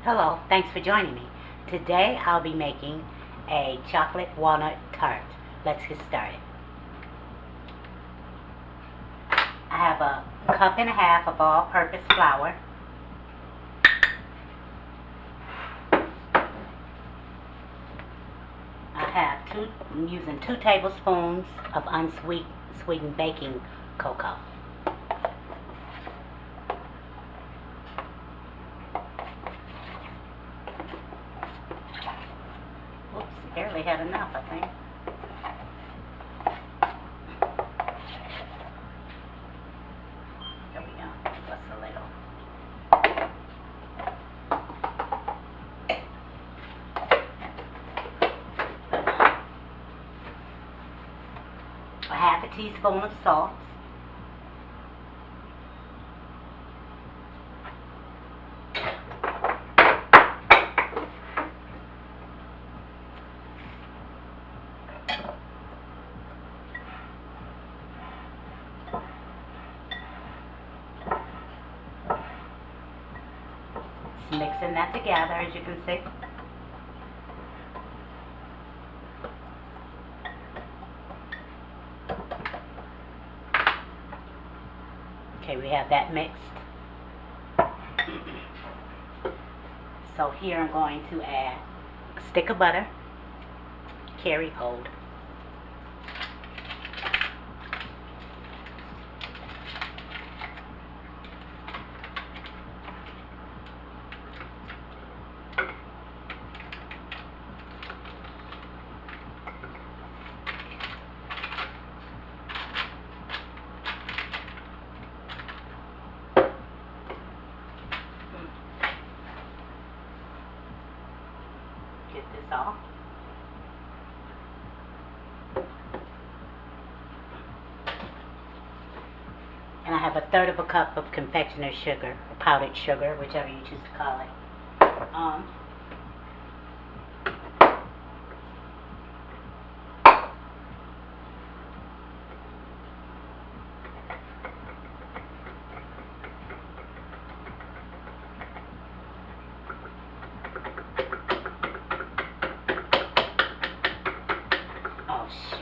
Hello, thanks for joining me. Today I'll be making a chocolate walnut tart. Let's get started. I have a cup and a half of all-purpose flour. I'm using 2 tablespoons of unsweetened baking cocoa. Oops, barely had enough, I think. There we go, just a little. A half a teaspoon of salt. Mixing that together, as you can see. Okay, we have that mixed. So here I'm going to add a stick of butter, KreKreLeonard. Get this off. And I have a third of a cup of confectioner's sugar, or powdered sugar, whichever you choose to call it. Oh shoot.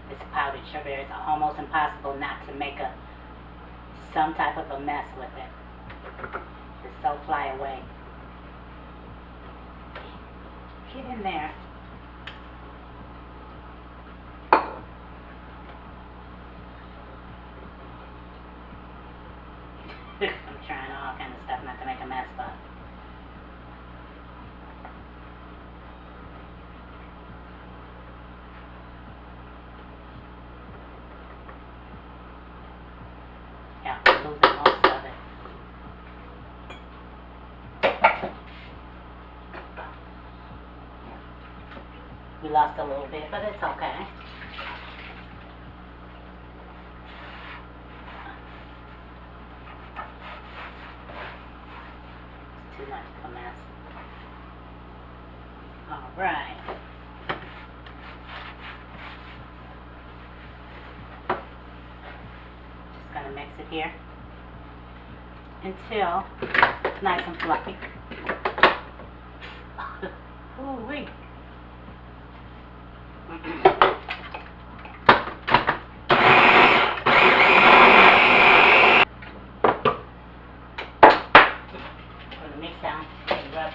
This powdered sugar, it's almost impossible not to make some type of a mess with it. Just so fly away. Get in there. I'm trying all kinds of stuff not to make a mess, but yeah, I'm losing most of it. We lost a little bit, but it's okay. It's too much of a mess. Alright. Just gonna mix it here until it's nice and fluffy. Ooh-wee. Mix down and rub.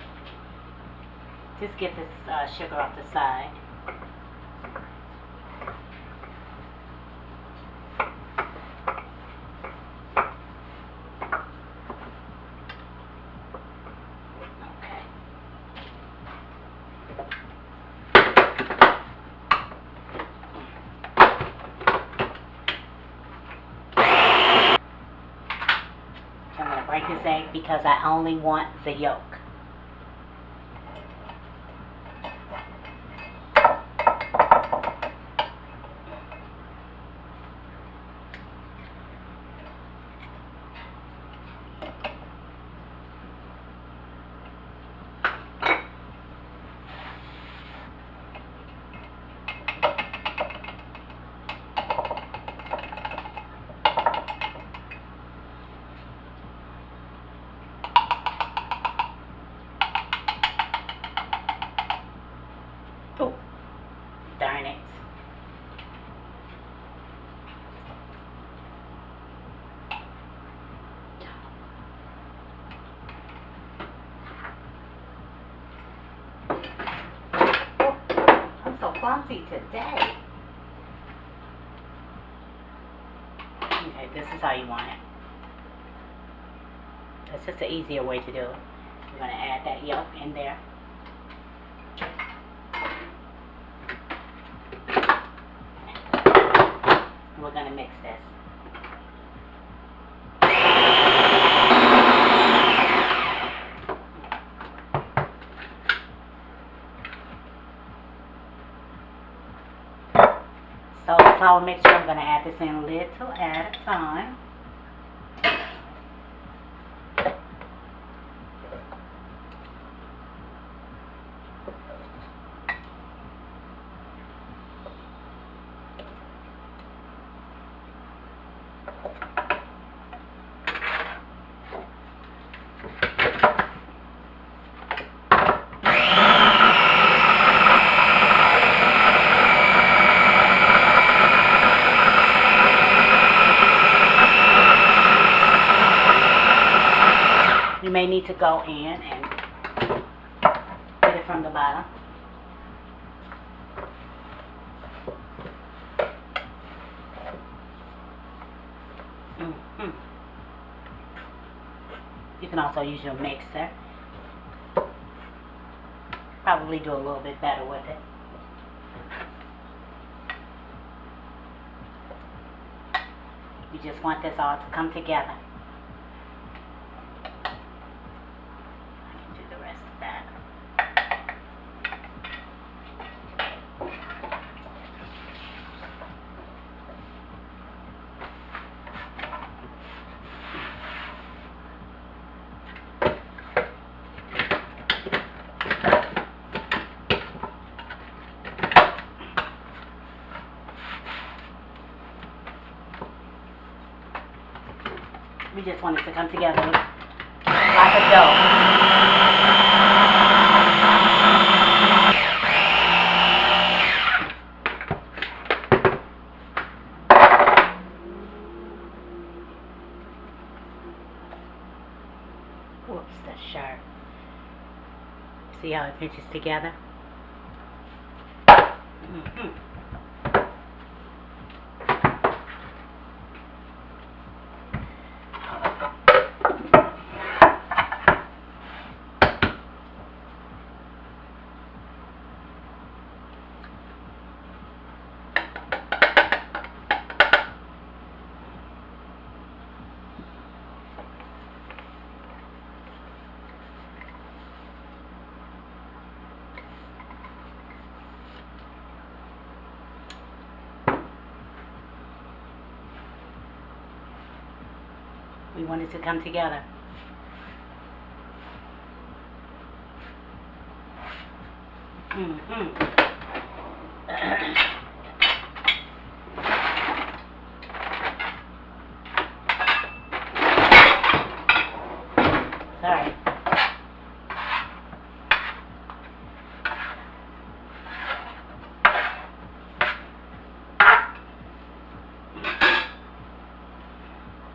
Just get this sugar off the side. Okay. I'm going to break this egg because I only want the yolk. clumsy today. Okay, this is how you want it. That's just an easier way to do it. We're going to add that yolk in there. We're going to mix this. So the flour mixture, I'm going to add this in a little at a time. You may need to go in and get it from the bottom. You can also use your mixer. Probably do a little bit better with it. You just want this all to come together. We just want it to come together like a dough. Whoops, that's sharp. See how it pinches together? We want it to come together. Sorry.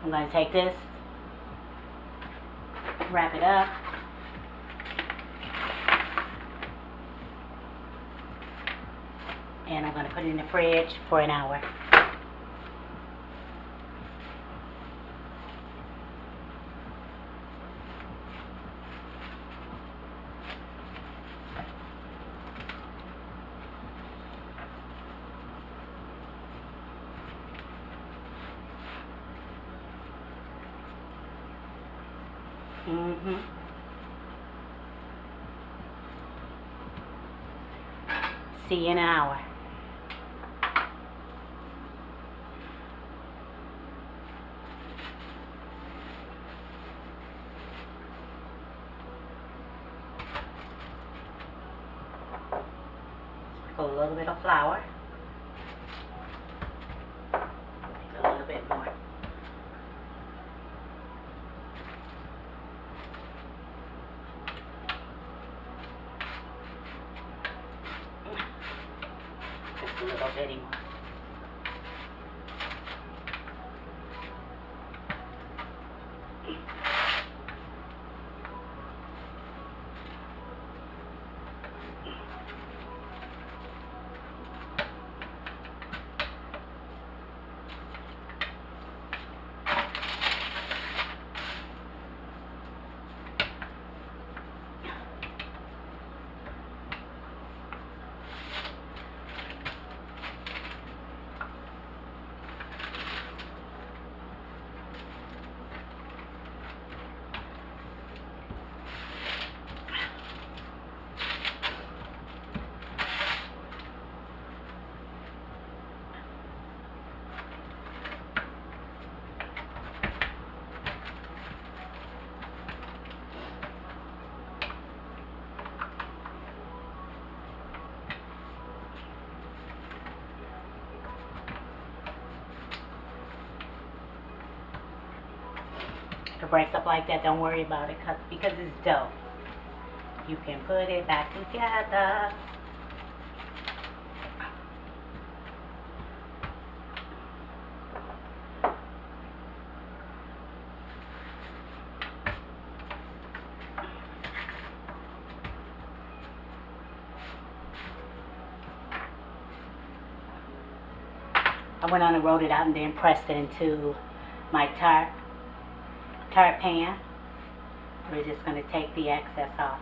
I'm going to take this, wrap it up, and I'm going to put it in the fridge for an hour. See you in an hour. Sprinkle a little bit of flour. A little bit more. Just a little bit more. If it breaks up like that, don't worry about it because it's dough. You can put it back together. I went on and rolled it out and then pressed it into my tart pan. We're just going to take the excess off.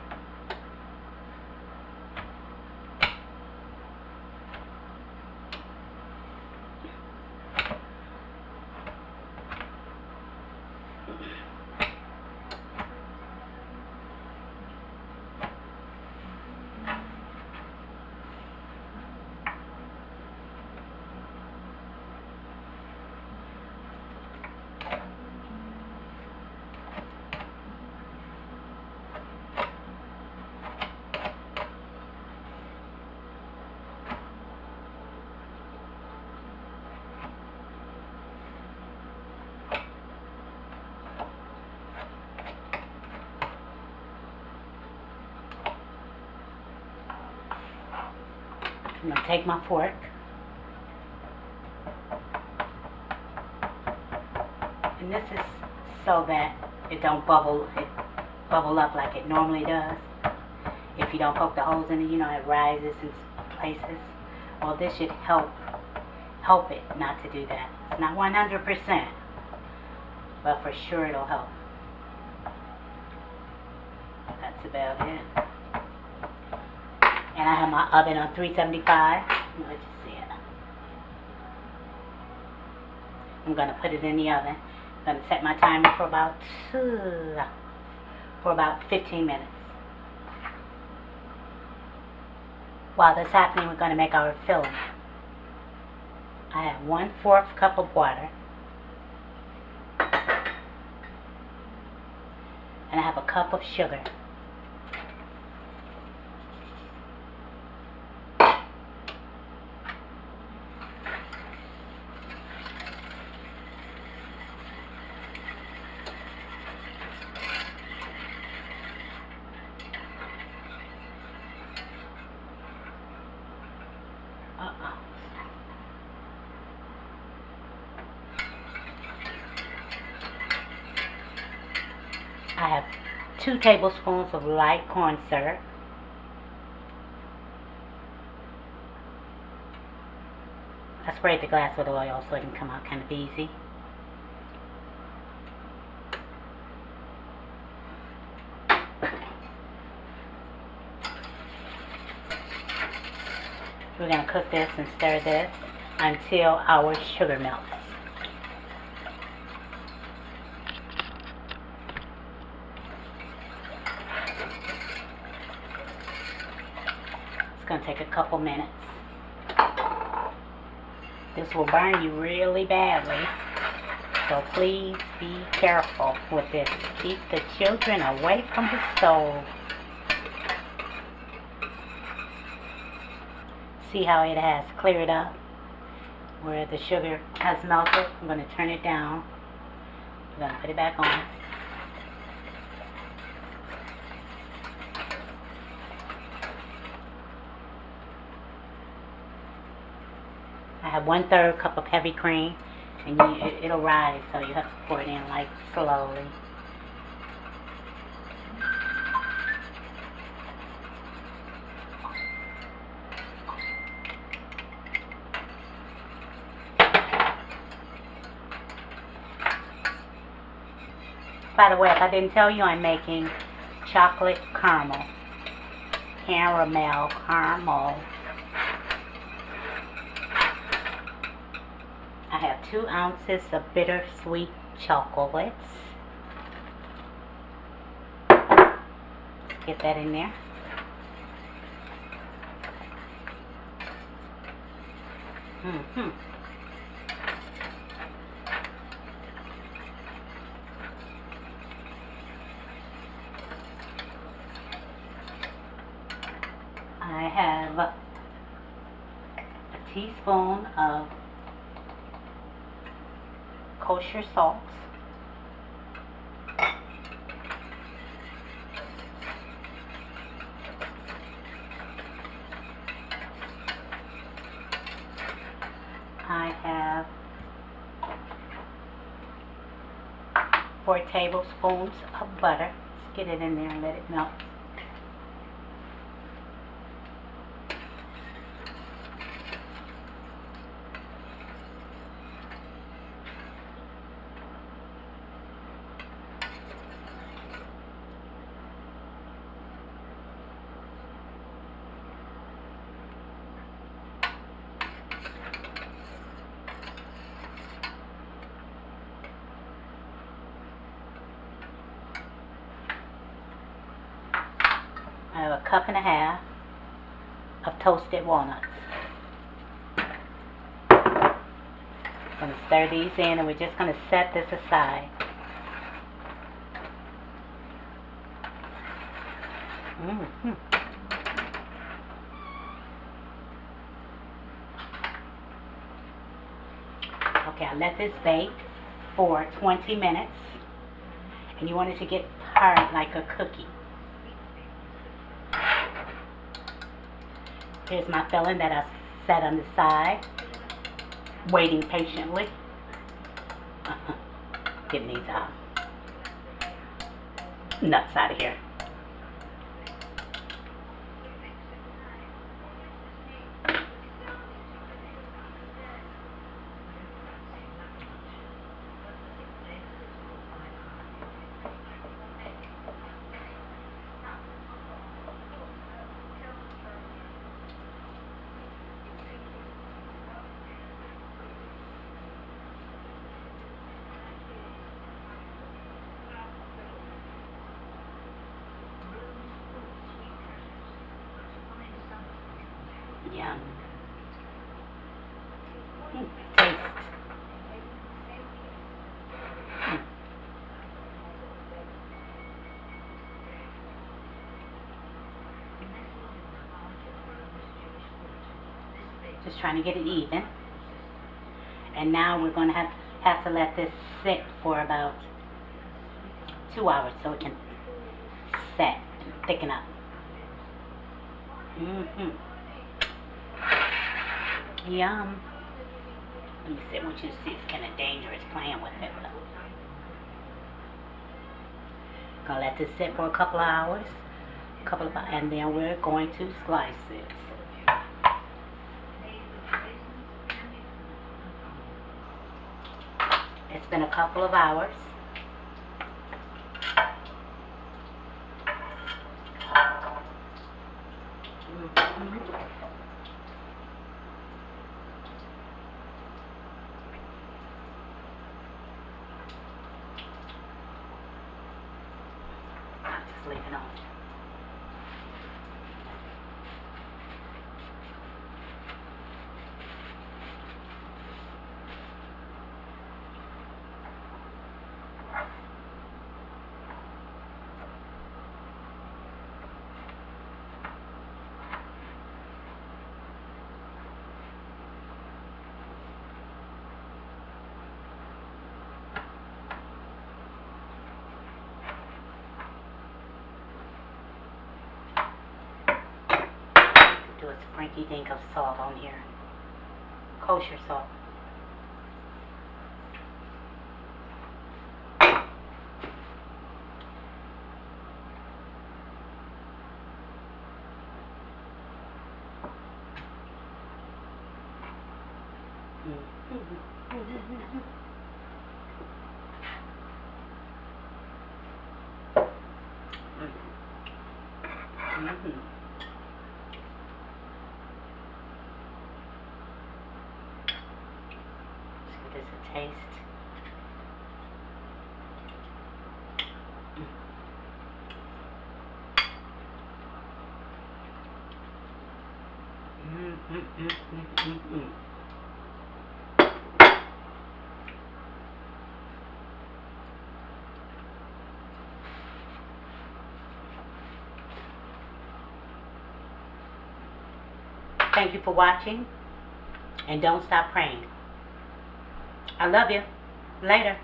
I'm going to take my fork and this is so that it don't bubble up like it normally does. If you don't poke the holes in it, you know, it rises in places. Well, this should help it not to do that. It's not 100%, but for sure it'll help. That's about it. And I have my oven on 375. Let's just see it. I'm going to put it in the oven. I'm going to set my timer for about 15 minutes. While that's happening, we're going to make our filling. I have 1/4 cup of water. And I have a cup of sugar. I have 2 tablespoons of light corn syrup. I sprayed the glass with oil so it can come out kind of easy. We're going to cook this and stir this until our sugar melts. It's going to take a couple minutes. This will burn you really badly, so please be careful with this. Keep the children away from the stove. See how it has cleared up where the sugar has melted? I'm going to turn it down. I'm going to put it back on. I have 1/3 cup of heavy cream, and it'll rise, so you have to pour it in like slowly. By the way, if I didn't tell you, I'm making chocolate caramel. Caramel. I have 2 ounces of bittersweet chocolates. Let's get that in there. I have a teaspoon of kosher salt. 4 tablespoons of butter. Let's get it in there and let it melt. I have a cup and a half of toasted walnuts. I'm going to stir these in, and we're just going to set this aside. Okay, I let this bake for 20 minutes, and you want it to get hard like a cookie. Here's my filling that I set on the side, waiting patiently. Getting these nuts out of here. Yum. Taste. Just trying to get it even. And now we're going to have to let this sit for about 2 hours so it can set and thicken up. Yum. Let me see what you see. It's kind of dangerous playing with it. Gonna let this sit for a couple of hours, and then we're going to slice it. It's been a couple of hours. I'll just leave it on. Do a sprinky dink of salt on here. Kosher salt. Let's give this a taste. Thank you for watching, and don't stop praying. I love you. Later.